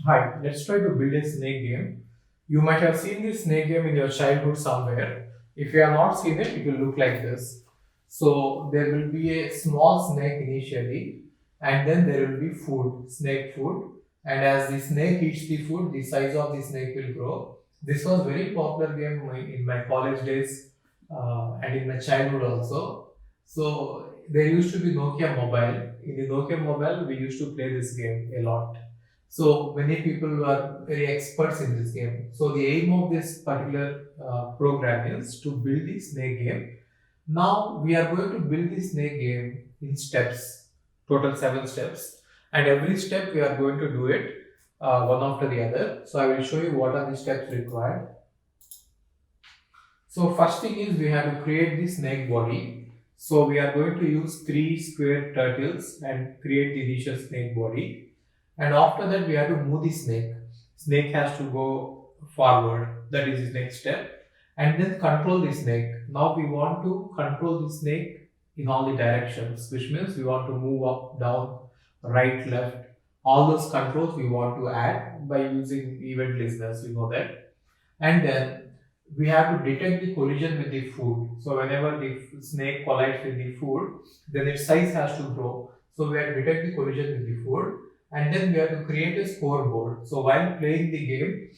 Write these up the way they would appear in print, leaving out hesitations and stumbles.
Hi, let's try to build a snake game. You might have seen this snake game in your childhood somewhere. If you have not seen it, it will look like this. So there will be a small snake initially, and then there will be food, snake food. And as the snake eats the food, the size of the snake will grow. This was very popular game in my college days and in my childhood also. So there used to be Nokia mobile. In the Nokia mobile, we used to play this game a lot. So many people were very experts in this game. So the aim of this particular program is to build the snake game. Now we are going to build the snake game in steps, total 7 steps, and every step we are going to do it one after the other. So I will show you what are the steps required. So first thing is we have to create the snake body. So we are going to use three square turtles and create the initial snake body. And after that we have to move the snake. Snake has to go forward. That is the next step. And then control the snake. Now we want to control the snake in all the directions, which means we want to move up, down, right, left. All those controls we want to add by using event listeners. You know that. And then we have to detect the collision with the food. So whenever the snake collides with the food, then its size has to grow. So we have to detect the collision with the food, and then we have to create a scoreboard. So while playing the game,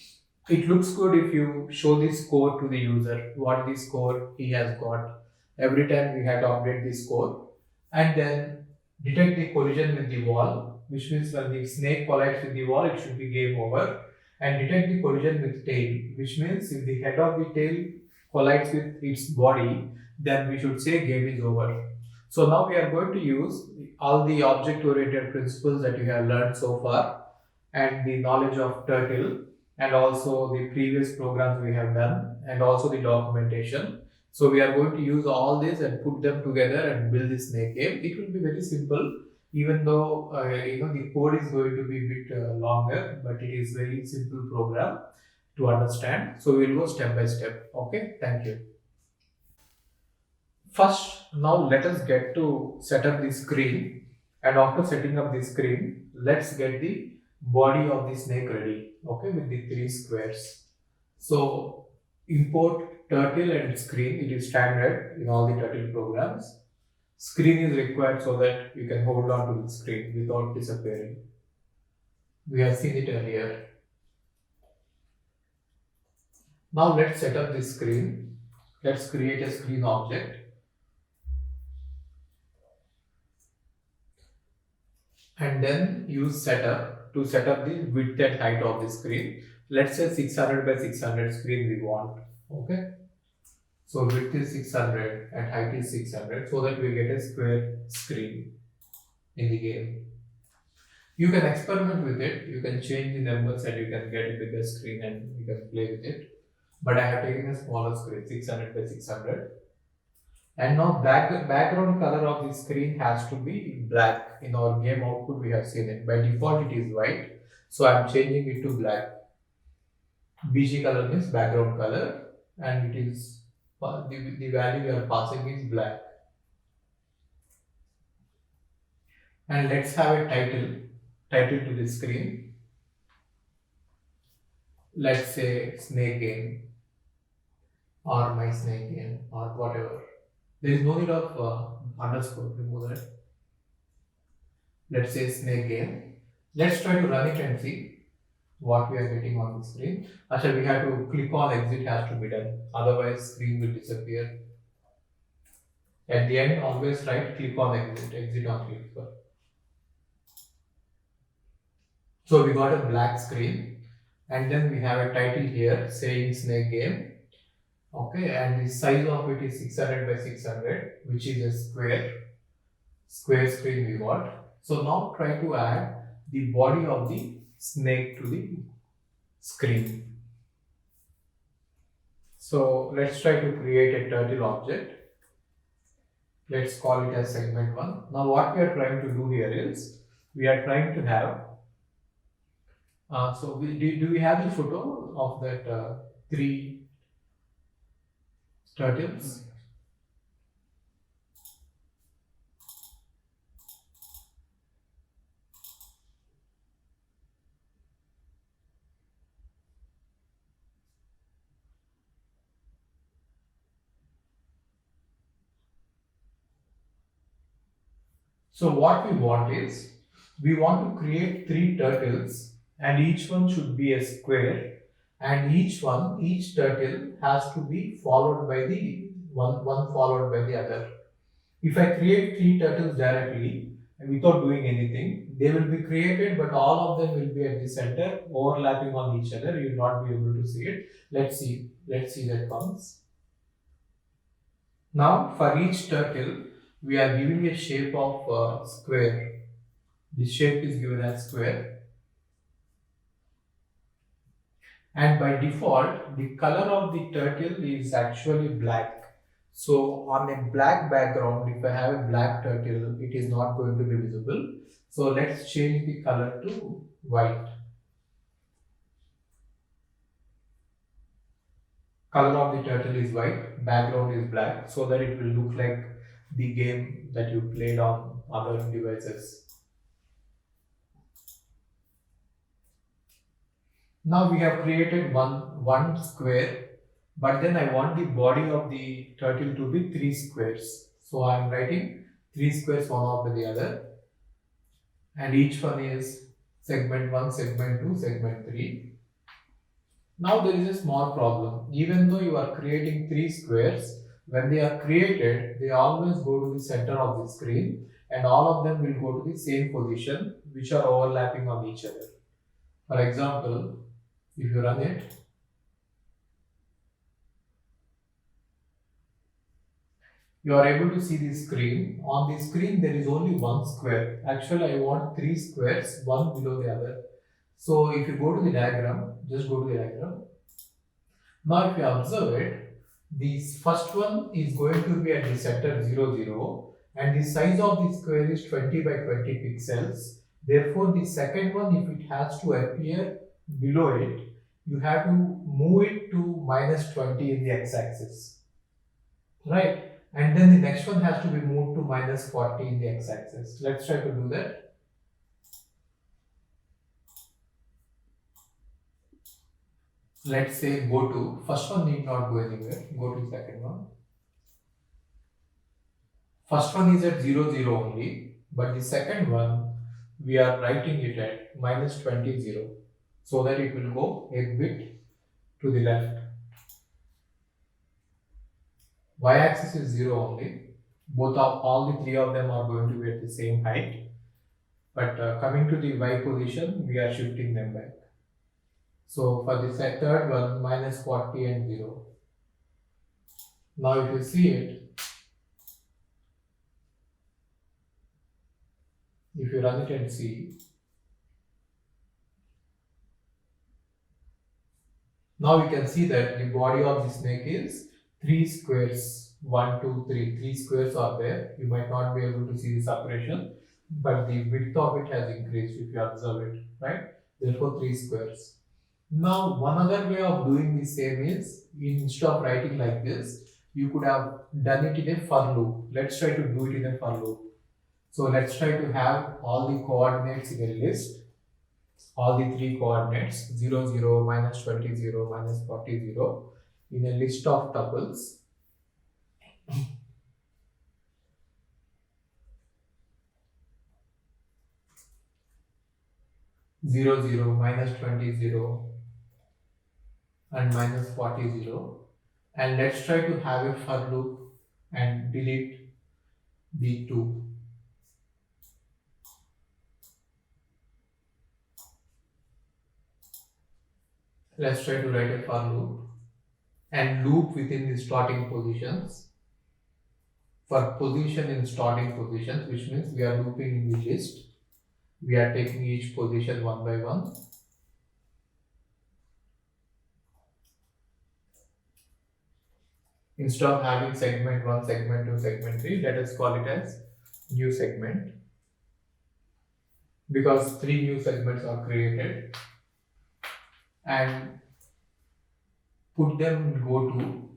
it looks good if you show the score to the user, what the score he has got. Every time we have to update the score, and then detect the collision with the wall, which means when the snake collides with the wall, it should be game over. And detect the collision with tail, which means if the head of the tail collides with its body, then we should say game is over. So now we are going to use all the object-oriented principles that you have learned so far and the knowledge of turtle and also the previous programs we have done and also the documentation. So we are going to use all this and put them together and build this snake game. It will be very simple, even though the code is going to be a bit longer, but it is very simple program to understand. So we'll go step by step. Okay, thank you. First, now let us get to set up the screen, and after setting up the screen, let's get the body of the snake ready. Okay, with the three squares. So import turtle and screen. It is standard in all the turtle programs. Screen is required so that you can hold on to the screen without disappearing. We have seen it earlier. Now let's set up this screen. Let's create a screen object and then use setup to set up the width and height of the screen. Let's say 600 by 600 screen we want. Okay. So width is 600 and height is 600 so that we get a square screen in the game. You can experiment with it. You can change the numbers and you can get a bigger screen and you can play with it. But I have taken a smaller screen, 600 by 600. And now background color of the screen has to be black. In our game output, we have seen it. By default, it is white. So I'm changing it to black. BG color means background color, and it is the value we are passing is black. And let's have a title to the screen. Let's say snake game or my snake game or whatever. There is no need of underscore. Remove that. Let's say snake game. Let's try to run it and see what we are getting on the screen. Actually, we have to click on exit has to be done. Otherwise, screen will disappear. At the end, always right click on exit on click. So we got a black screen, and then we have a title here saying snake game. Okay, and the size of it is 600 by 600, which is a square screen we got. So now try to add the body of the snake to the screen. So let's try to create a turtle object. Let's call it as segment 1. Now what we are trying to do here is we are trying to have do we have the photo of that three turtles? So what we want is, we want to create three turtles and each one should be a square, and each turtle has to be followed by the one followed by the other. If I create three turtles directly without doing anything, they will be created, but all of them will be at the center, overlapping on each other. You will not be able to see it. Let's see that once. Now, for each turtle, we are giving a shape of square. This shape is given as square, and by default, the color of the turtle is actually black. So on a black background, if I have a black turtle, it is not going to be visible. So let's change the color to white. Color of the turtle is white, background is black, so that it will look like the game that you played on other devices. Now we have created one square, but then I want the body of the turtle to be three squares. So I am writing three squares one after the other, and each one is segment 1, segment 2, segment 3. Now there is a small problem. Even though you are creating three squares, when they are created, they always go to the center of the screen, and all of them will go to the same position, which are overlapping on each other. For example, if you run it, you are able to see the screen. On the screen, there is only one square. Actually, I want three squares, one below the other. So if you go to the diagram, just go to the diagram. Now if you observe it, this first one is going to be at the center 0, 0, and the size of the square is 20 by 20 pixels. Therefore, the second one, if it has to appear below it, you have to move it to minus 20 in the x-axis, right? And then the next one has to be moved to minus 40 in the x-axis. Let's try to do that. Let's say go to, first one need not go anywhere, go to second one. First one is at 0, 0 only, but the second one, we are writing it at minus 20, 0, so that it will go a bit to the left. Y-axis is 0 only. All the three of them are going to be at the same height. But coming to the Y position, we are shifting them back. So for the third one, minus 40 and 0. Now if you see it, if you run it and see, now we can see that the body of the snake is three squares. 1, 2, 3. Three squares are there. You might not be able to see the separation, but the width of it has increased if you observe it, right? Therefore, three squares. Now, one other way of doing the same is, instead of writing like this, you could have done it in a for loop. Let's try to do it in a for loop. So let's try to have all the coordinates in a list. All the three coordinates 0, 0, minus 20, 0, minus 40, 0 in a list of tuples. 0, 0, minus 20, 0 and minus 40, 0, and let's try to have a for loop and delete the 2. Let's try to write a for loop and loop within the starting positions. For position in starting positions, which means we are looping in the list. We are taking each position one by one. Instead of having segment 1, segment 2, segment 3, let us call it as new segment, because 3 new segments are created, and put them in go to.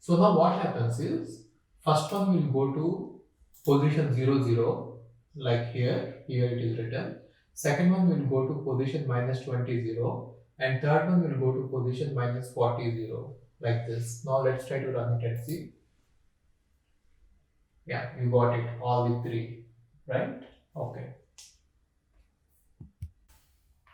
So now what happens is, first one will go to position 0, 0, like here it is written. Second one will go to position minus 20, 0, and third one will go to position minus 40, 0, like this. Now let's try to run it and see. Yeah, you got it, all the three, right? Okay.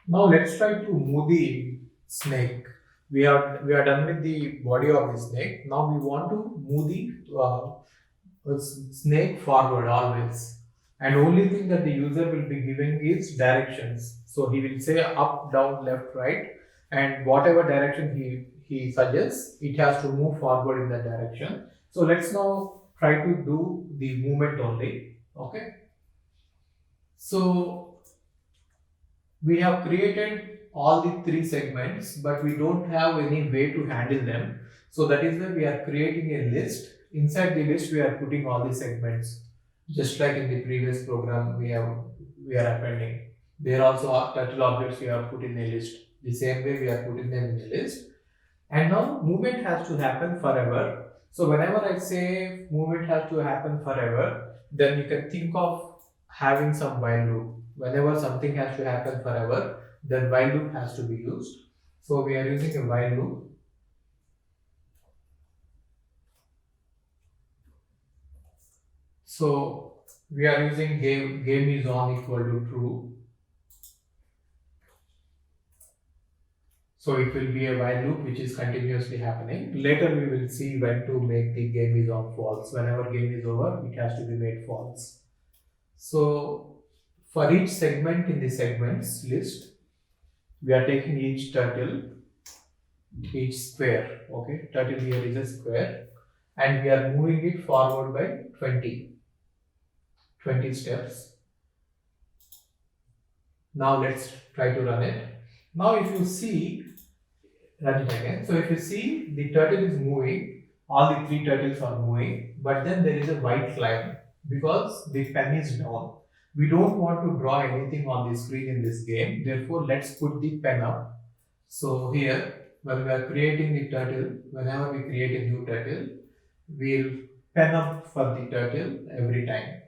Now let's try to move the snake. We are done with the body of the snake. Now we want to move the snake forward always. And only thing that the user will be giving is directions. So he will say up, down, left, right, and whatever direction he suggests, it has to move forward in that direction. So let's now try to do the movement only. Okay. So we have created all the three segments, but we don't have any way to handle them. So that is why we are creating a list. Inside the list, we are putting all the segments, just like in the previous program we are appending. There also are turtle objects we have put in a list. The same way we are putting them in a list. And now movement has to happen forever. So whenever I say movement has to happen forever, then you can think of having some while loop. Whenever something has to happen forever, then while loop has to be used. So we are using a while loop. So we are using game is on equal to true. So it will be a while loop which is continuously happening. Later we will see when to make the game is on false. Whenever game is over, it has to be made false. So for each segment in the segments list, we are taking each turtle, each square. Okay, turtle here is a square, and we are moving it forward by 20 steps. Now let's try to run it. Now if you see, run it again. So if you see, the turtle is moving, all the three turtles are moving, but then there is a white line because the pen is down. We don't want to draw anything on the screen in this game, therefore let's put the pen up. So here, when we are creating the turtle, whenever we create a new turtle, we'll pen up for the turtle every time.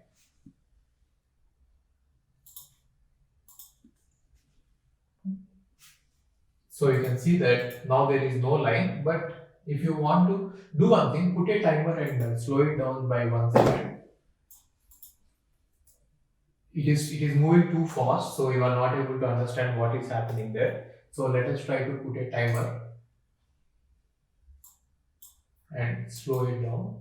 So you can see that now there is no line, but if you want to do one thing, put a timer and slow it down by 1 second. It is moving too fast, so you are not able to understand what is happening there. So let us try to put a timer and slow it down.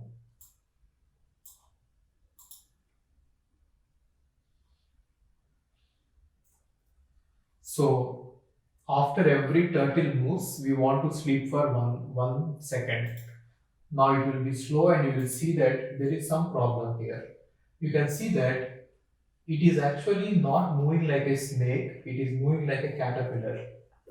So after every turtle moves, we want to sleep for one second. Now it will be slow and you will see that there is some problem here. You can see that it is actually not moving like a snake, it is moving like a caterpillar,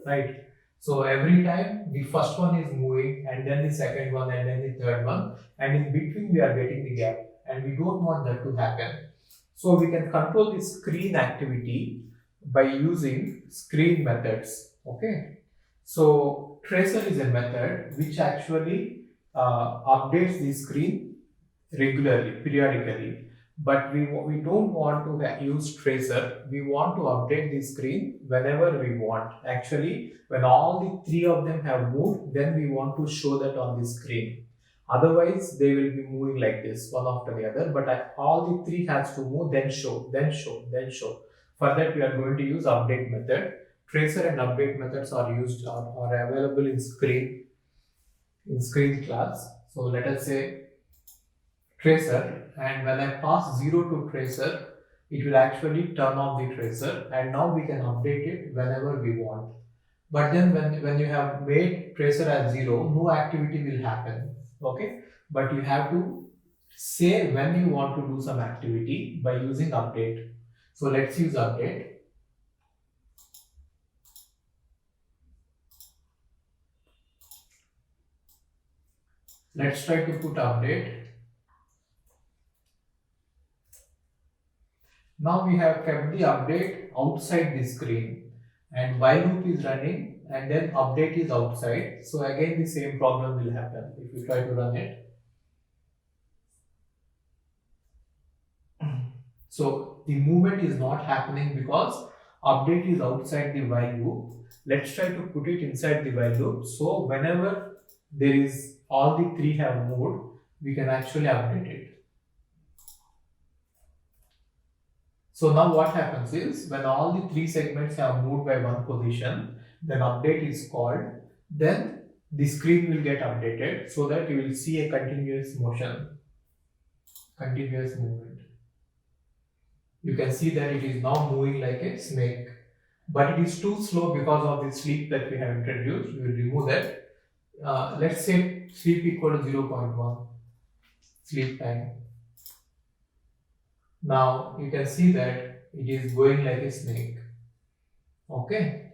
right? So every time the first one is moving and then the second one and then the third one, and in between we are getting the gap, and we don't want that to happen. So we can control the screen activity by using screen methods. Okay. So tracer is a method which actually updates the screen regularly, periodically. But we don't want to use tracer. We want to update the screen whenever we want. Actually, when all the three of them have moved, then we want to show that on the screen. Otherwise, they will be moving like this, one after the other. But all the three has to move, then show, then show, then show. For that, we are going to use update method. Tracer and update methods are used are available in screen class. So let us say tracer, and when I pass 0 to tracer, it will actually turn off the tracer, and now we can update it whenever we want. But then when you have made tracer as 0, no activity will happen. Okay, but you have to say when you want to do some activity by using update. So let's use update. Let's try to put update. Now we have kept the update outside the screen, and while loop is running and then update is outside. So again the same problem will happen if you try to run it. So the movement is not happening because update is outside the while loop. Let's try to put it inside the while loop. So whenever there is all the three have moved, we can actually update it. So now what happens is when all the three segments have moved by one position, then update is called, then the screen will get updated so that you will see a continuous motion, continuous movement. You can see that it is now moving like a snake, but it is too slow because of the sleep that we have introduced. We will remove that. Let's say sleep equal to 0.1 sleep time. Now you can see that it is going like a snake. Okay.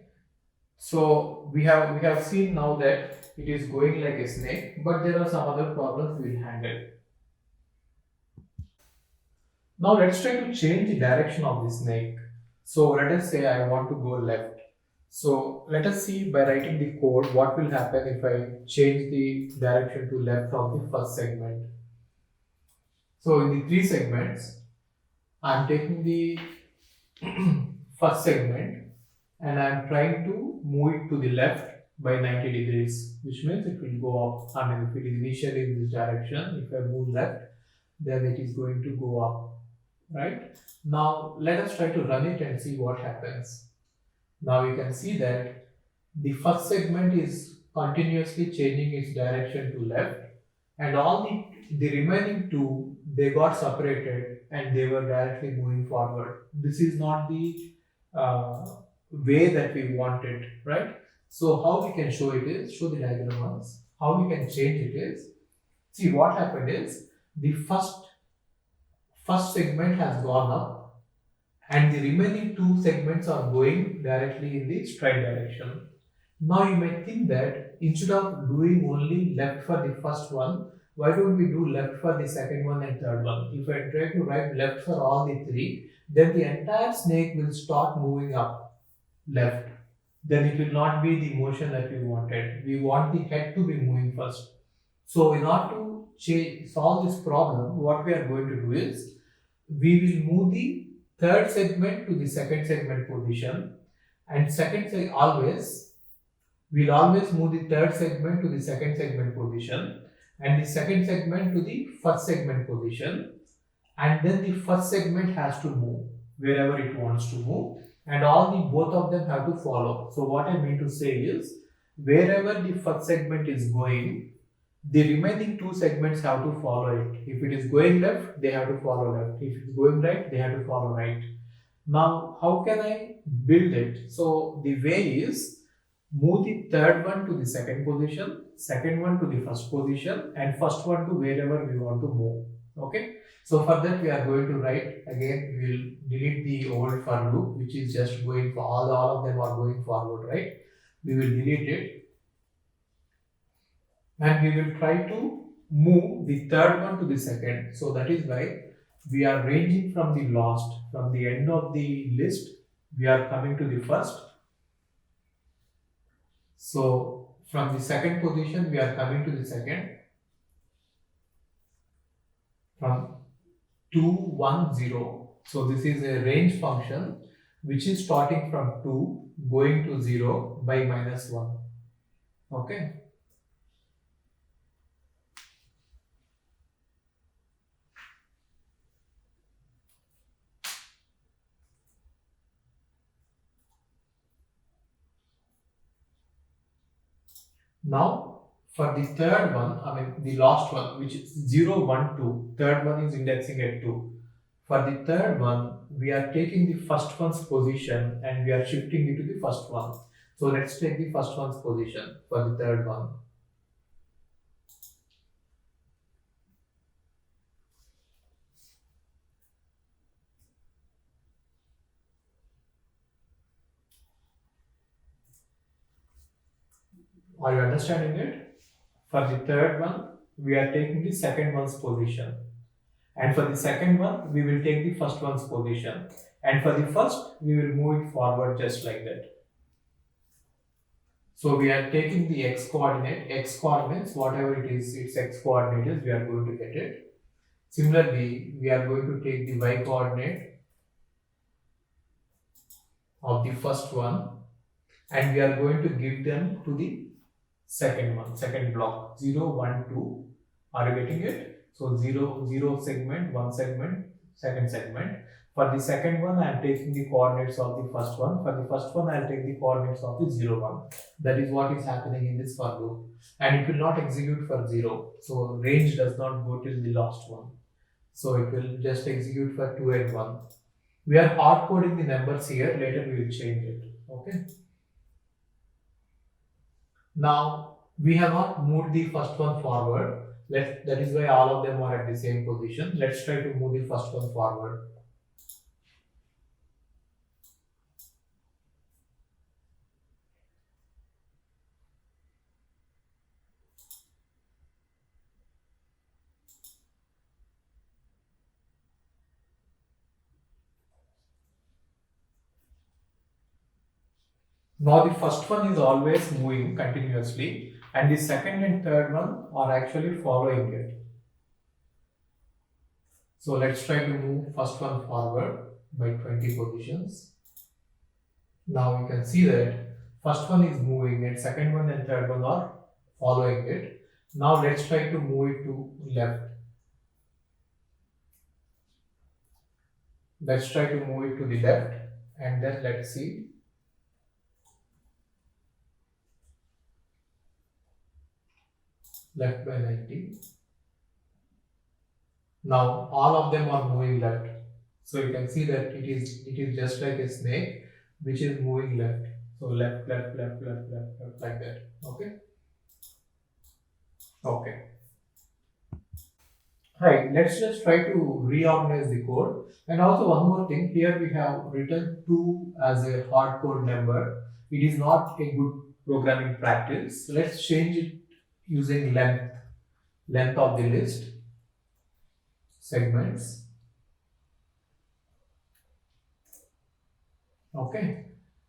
So we have seen now that it is going like a snake, but there are some other problems we will handle. Now let's try to change the direction of the snake. So let us say I want to go left. So let us see by writing the code what will happen if I change the direction to left of the first segment. So in the three segments, I am taking the first segment and I am trying to move it to the left by 90 degrees, which means it will go up. I mean, if it is initially in this direction, if I move left, then it is going to go up, right? Now let us try to run it and see what happens. Now you can see that the first segment is continuously changing its direction to left, and all the remaining two, they got separated and they were directly moving forward. This is not the way that we wanted, right? So how we can show it is, show the diagram once. How we can change it is, see what happened is the first segment has gone up and the remaining two segments are going directly in the straight direction. Now you may think that instead of doing only left for the first one, why don't we do left for the second one and third one? If I try to write left for all the three, then the entire snake will start moving up left. Then it will not be the motion that we wanted. We want the head to be moving first. So in order to solve this problem, what we are going to do is we will move the third segment to the second segment position, and we'll always move the third segment to the second segment position and the second segment to the first segment position, and then the first segment has to move wherever it wants to move, and both of them have to follow. So what I mean to say is, wherever the first segment is going, the remaining two segments have to follow it. If it is going left, they have to follow left. If it is going right, they have to follow right. Now, how can I build it? So the way is, move the third one to the second position, second one to the first position, and first one to wherever we want to move. Okay. So for that, we are going to write again. We will delete the old for loop, which is just going for all of them are going forward, right? We will delete it. And we will try to move the third one to the second. So that is why we are ranging from the last, from the end of the list, we are coming to the first. So from the second position, we are coming to the second. From 2, 1, 0. So this is a range function which is starting from 2 going to 0 by -1. Okay. Now, for the third one, I mean the last one, which is 0, 1, 2, third one is indexing at 2. For the third one, we are taking the first one's position and we are shifting it to the first one. So let's take the first one's position for the third one. Are you understanding it? For the third one, we are taking the second one's position. And for the second one, we will take the first one's position. And for the first, we will move it forward just like that. So we are taking the x coordinates, whatever it is, its x coordinates, we are going to get it. Similarly, we are going to take the y coordinate of the first one and we are going to give them to the second one, second block, 0, 1, 2. Are you getting it? So 0, 0 segment, 1 segment, second segment. For the second one, I am taking the coordinates of the first one. For the first one, I will take the coordinates of the 0, 1. That is what is happening in this for loop. And it will not execute for 0. So range does not go till the last one. So it will just execute for 2 and 1. We are hard coding the numbers here. Later we will change it. Okay. Now we have not moved the first one forward. That is why all of them are at the same position. Let's try to move the first one forward. Now the first one is always moving continuously, and the second and third one are actually following it. So let's try to move first one forward by 20 positions. Now you can see that first one is moving and second one and third one are following it. Now let's try to move it to left. Let's try to move it to the left, and then let's see. Left by 90. Now all of them are moving left. So you can see that it is just like a snake which is moving left. So left, left, left, left, left, left, like that. Okay. Okay. Right. Let's just try to reorganize the code. And also one more thing. Here we have written 2 as a hard code number. It is not a good programming practice. Let's change it using length of the list, segments. Okay.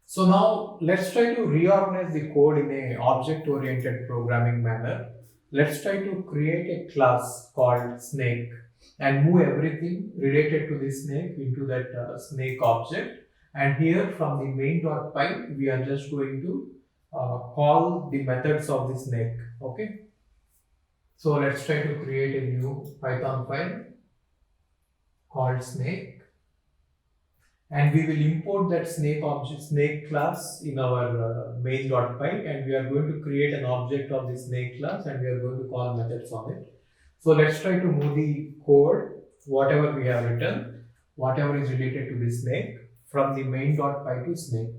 So now let's try to reorganize the code in a object-oriented programming manner. Let's try to create a class called snake and move everything related to the snake into that snake object. And here from the main.py, we are just going to call the methods of the snake. Okay. So let's try to create a new Python file called snake. And we will import that snake object, snake class in our main.py, and we are going to create an object of the snake class and we are going to call methods on it. So let's try to move the code, whatever we have written, whatever is related to the snake, from the main.py to snake.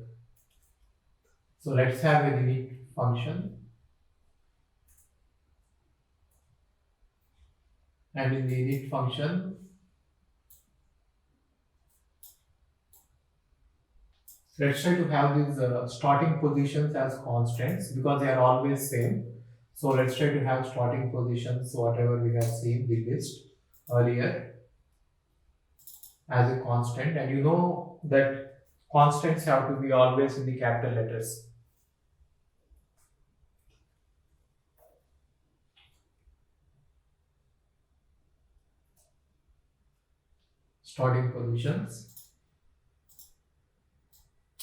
So let's have a init function. And in the init function, let's try to have these starting positions as constants because they are always same. So let's try to have starting positions, whatever we have seen the list earlier, as a constant. And you know that constants have to be always in the capital letters. Starting positions.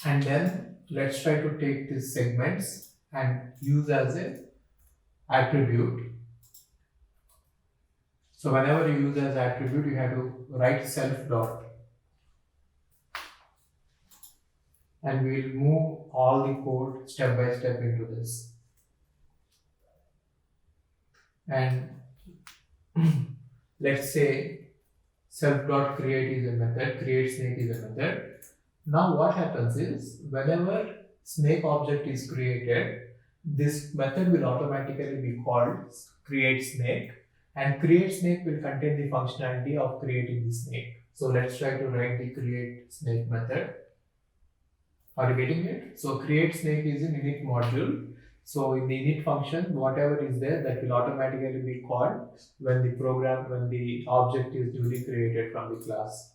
And then let's try to take these segments and use as a attribute. So whenever you use as attribute, you have to write self dot. And we will move all the code step by step into this. And let's say self dot create is a method, create snake is a method. Now what happens is whenever snake object is created, this method will automatically be called create snake, and create snake will contain the functionality of creating the snake. So let's try to write the create snake method. Are you getting it? So create snake is an init module. So in the init function, whatever is there, that will automatically be called when the object is newly created from the class.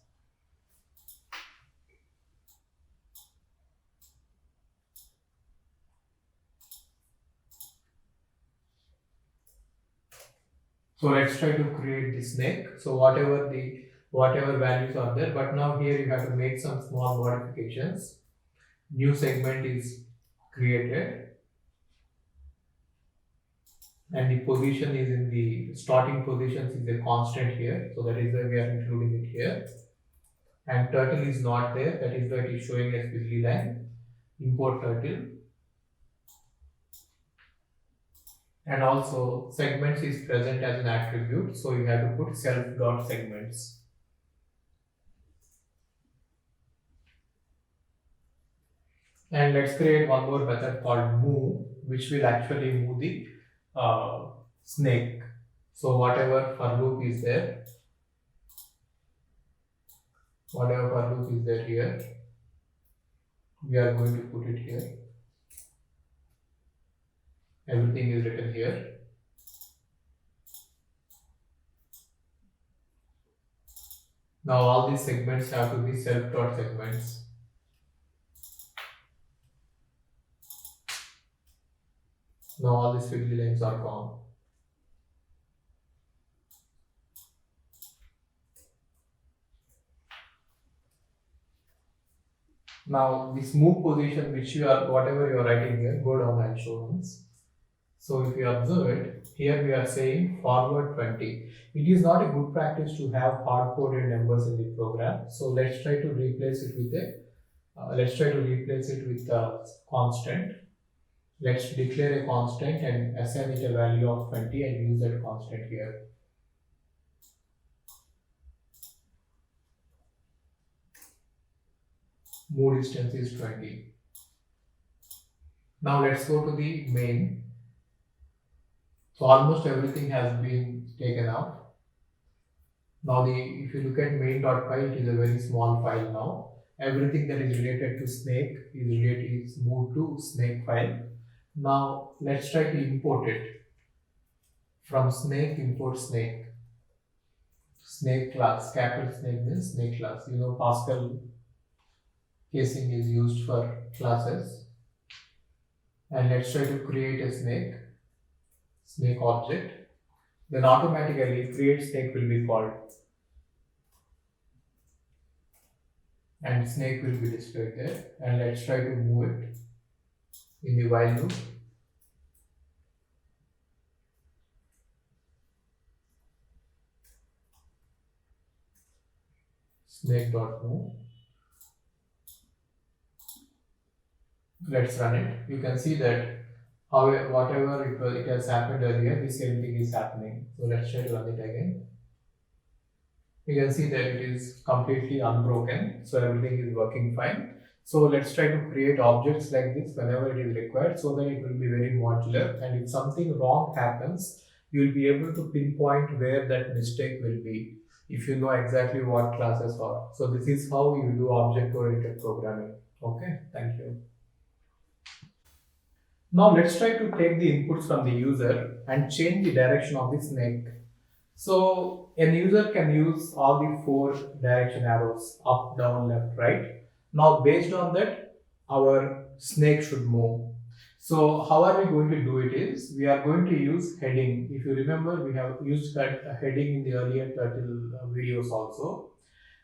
So let's try to create the snake. So whatever values are there, but now here you have to make some small modifications. New segment is created, and the position is in the starting positions is a constant here. So that is why we are including it here. and turtle is not there, that is why it is showing as busy line. Import turtle. And also segments is present as an attribute, so you have to put self dot segments. And let's create one more method called move, which will actually move the snake. So whatever for loop is there, here, we are going to put it here. Everything is written here. Now all these segments have to be self dot segments. Now all these fiddly lines are gone. Now this move position which you are, whatever you are writing here, go down and show once. So if you observe it, here we are saying forward 20. It is not a good practice to have hard coded numbers in the program. So let's try to replace it with a constant. Let's declare a constant and assign it a value of 20 and use that constant here. Move distance is 20. Now let's go to the main. So almost everything has been taken out. Now if you look at main.py, it is a very small file now. Everything that is related to snake is moved to snake file. Now let's try to import it. From snake, import snake. Snake class, capital snake means snake class. You know, Pascal casing is used for classes. And let's try to create a snake object. Then automatically create snake will be called. And snake will be displayed there. And let's try to move it in the while loop. Snake.move. Let's run it. You can see that whatever it has happened earlier, the same thing is happening. So let's try to run it again. You can see that it is completely unbroken, so everything is working fine. So let's try to create objects like this whenever it is required, so that it will be very modular, and if something wrong happens, you will be able to pinpoint where that mistake will be if you know exactly what classes are. So this is how you do object-oriented programming. Okay, thank you. Now let's try to take the inputs from the user and change the direction of the snake. So a user can use all the 4 direction arrows, up, down, left, right. Now based on that, our snake should move. So how are we going to do it is, we are going to use heading. If you remember, we have used that heading in the earlier turtle videos also.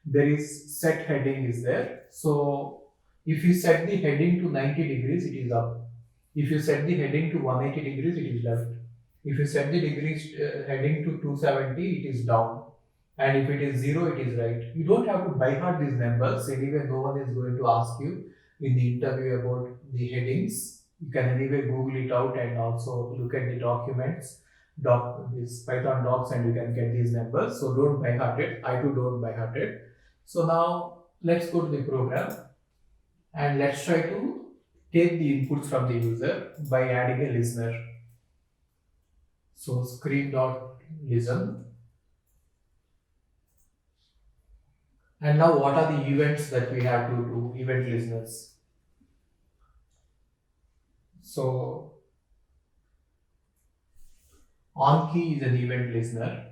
There is set heading is there. So if you set the heading to 90 degrees, it is up. If you set the heading to 180 degrees, it is left. If you set the heading to 270, it is down. And if it is 0, it is right. You don't have to by heart these numbers. Anyway, no one is going to ask you in the interview about the headings. You can anyway Google it out and also look at the documents, this Python docs, and you can get these numbers. So don't by heart it. I too don't by heart it. So now let's go to the program and let's try to take the inputs from the user by adding a listener. So screen.listen. And now what are the events that we have to do, event listeners? So on key is an event listener.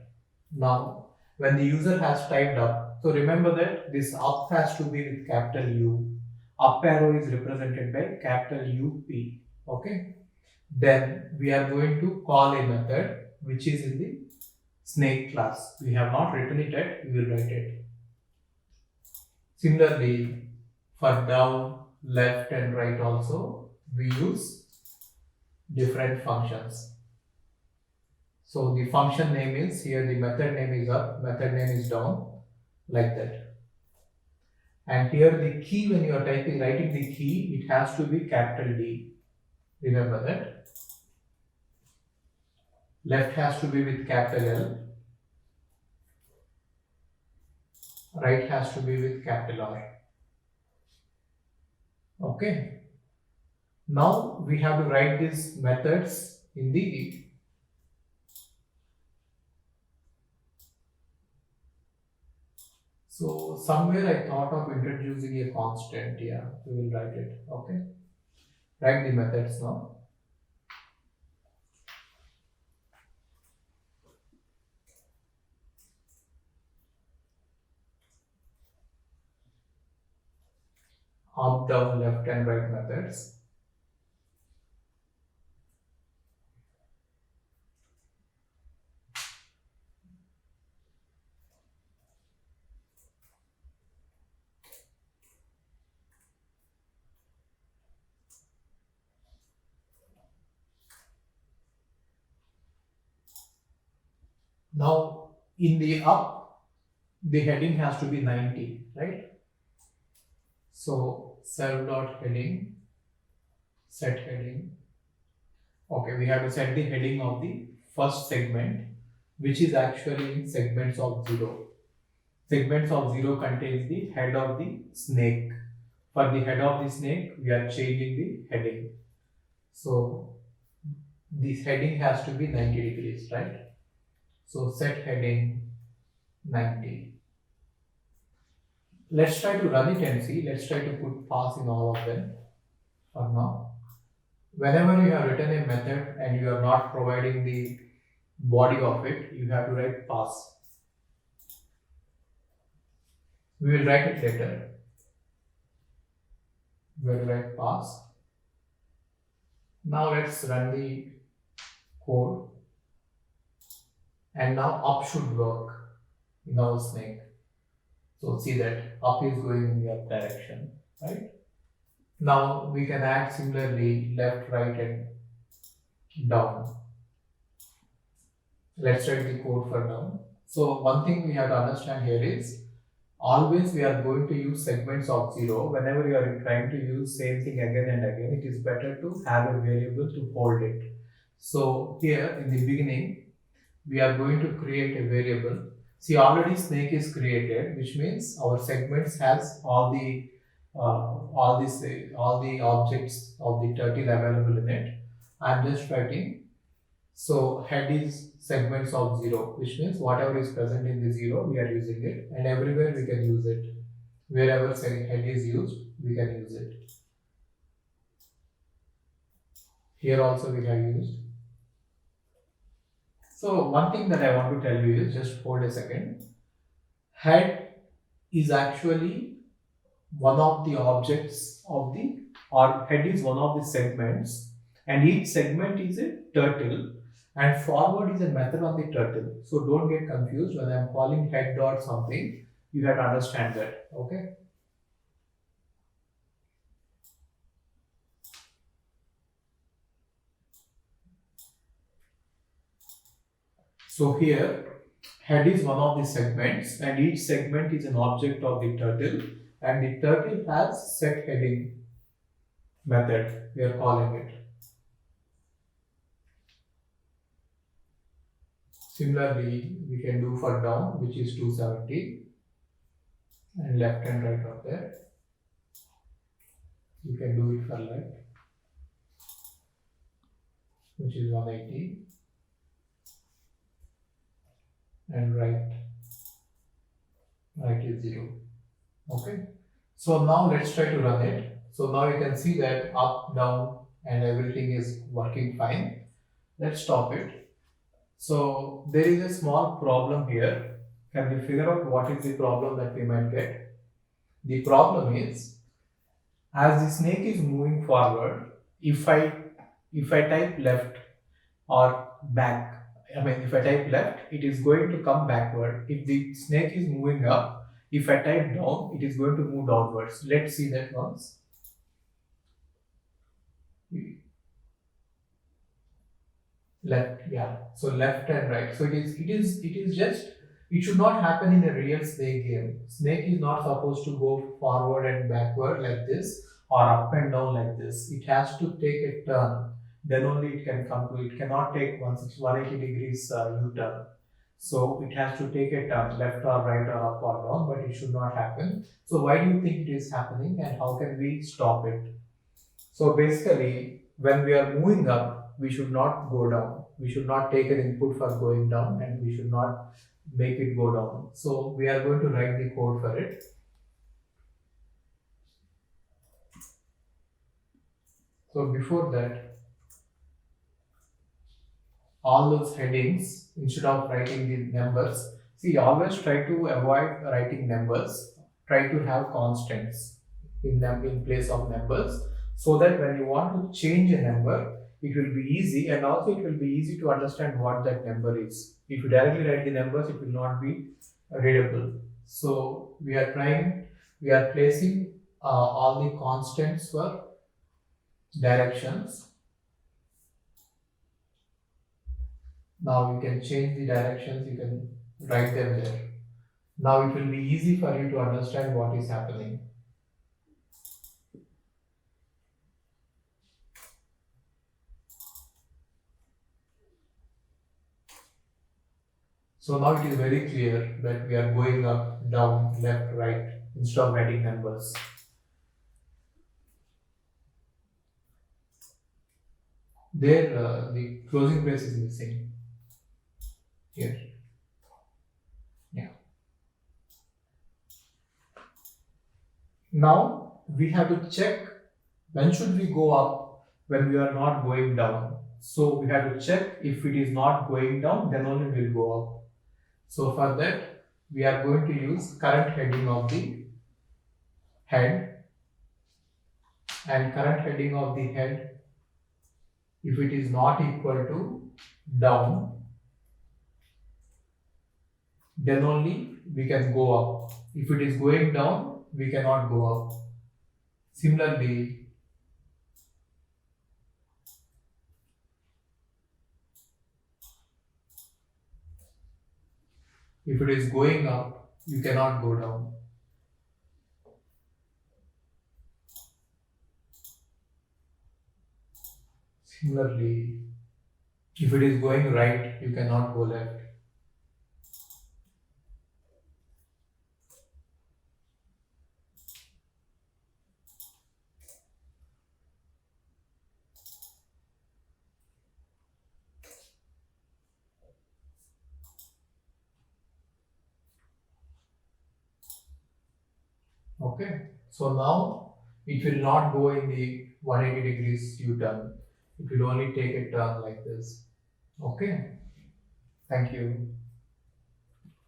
Now when the user has typed up, so remember that this up has to be with capital U. Up arrow is represented by capital UP. Okay. Then we are going to call a method which is in the snake class. We have not written it yet, we will write it. Similarly, for down, left and right also, we use different functions. So the function name is here, the method name is up, method name is down, like that. And here the key, when you are writing the key, it has to be capital D. Remember that. Left has to be with capital L. Right has to be with capital R. Okay. Now we have to write these methods in the. So somewhere I thought of introducing a constant. Yeah, we will write it. Okay. Write the methods now. Up, down, left and right methods. Now in the up, the heading has to be 90, right? So serve dot heading, set heading. Okay, we have to set the heading of the first segment, which is actually in segments of 0. Segments of 0 contains the head of the snake. For the head of the snake, we are changing the heading. So this heading has to be 90 degrees, right? So set heading 90. Let's try to run it and see. Let's try to put pass in all of them for now. Whenever you have written a method and you are not providing the body of it, you have to write pass. We will write it later. We will write pass. Now let's run the code. And now up should work in our snake. So see that up is going in the up direction, right? Now we can add similarly left, right and down. Let's write the code for down. So one thing we have to understand here is always we are going to use segments of 0. Whenever you are trying to use same thing again and again, it is better to have a variable to hold it. So here in the beginning, we are going to create a variable. See, already snake is created, which means our segments has all the objects of the turtle available in it. I'm just writing. So head is segments of 0, which means whatever is present in the 0, we are using it, and everywhere we can use it. Wherever head is used, we can use it. Here also we have used. So one thing that I want to tell you is, just hold a second. Head is actually one of the objects of the, or head is one of the segments, and each segment is a turtle, and forward is a method on the turtle. So don't get confused when I'm calling head dot something. You have to understand that. Okay. So here, head is one of the segments, and each segment is an object of the turtle, and the turtle has set heading method. We are calling it. Similarly, we can do for down, which is 270, and left and right up there. You can do it for left, which is 180, and right is 0. Okay. So now let's try to run it. So now you can see that up, down, and everything is working fine. Let's stop it. So there is a small problem here. Can we figure out what is the problem that we might get? The problem is, as the snake is moving forward, if I type left or back, if I type left, it is going to come backward. If the snake is moving up, if I type down, it is going to move downwards. Let's see that once. Left, yeah. So left and right. So it is just It should not happen in a real snake game. Snake is not supposed to go forward and backward like this or up and down like this. It has to take a turn. Then only it can come to. It cannot take 180 degrees U-turn. So it has to take a turn, left or right or up or down, but it should not happen. So why do you think it is happening and how can we stop it? So basically, when we are moving up, we should not go down. We should not take an input for going down and we should not make it go down. So we are going to write the code for it. So before that, all those headings, instead of writing the numbers, see, always try to avoid writing numbers. Try to have constants in place of numbers, so that when you want to change a number, it will be easy, and also it will be easy to understand what that number is. If you directly write the numbers, it will not be readable. So we are placing all the constants for directions. Now you can change the directions, you can write them there. Now it will be easy for you to understand what is happening. So now it is very clear that we are going up, down, left, right instead of writing numbers. There the closing brace is missing here. Yeah. Now we have to check when should we go up when we are not going down. So we have to check if it is not going down, then only we will go up. So for that, we are going to use current heading of the head, and current heading of the head, if it is not equal to down, then only we can go up. If it is going down, we cannot go up. Similarly, if it is going up, you cannot go down. Similarly, if it is going right, you cannot go left. Okay, so now it will not go in the 180 degrees U-turn. It will only take a turn like this. Okay, thank you.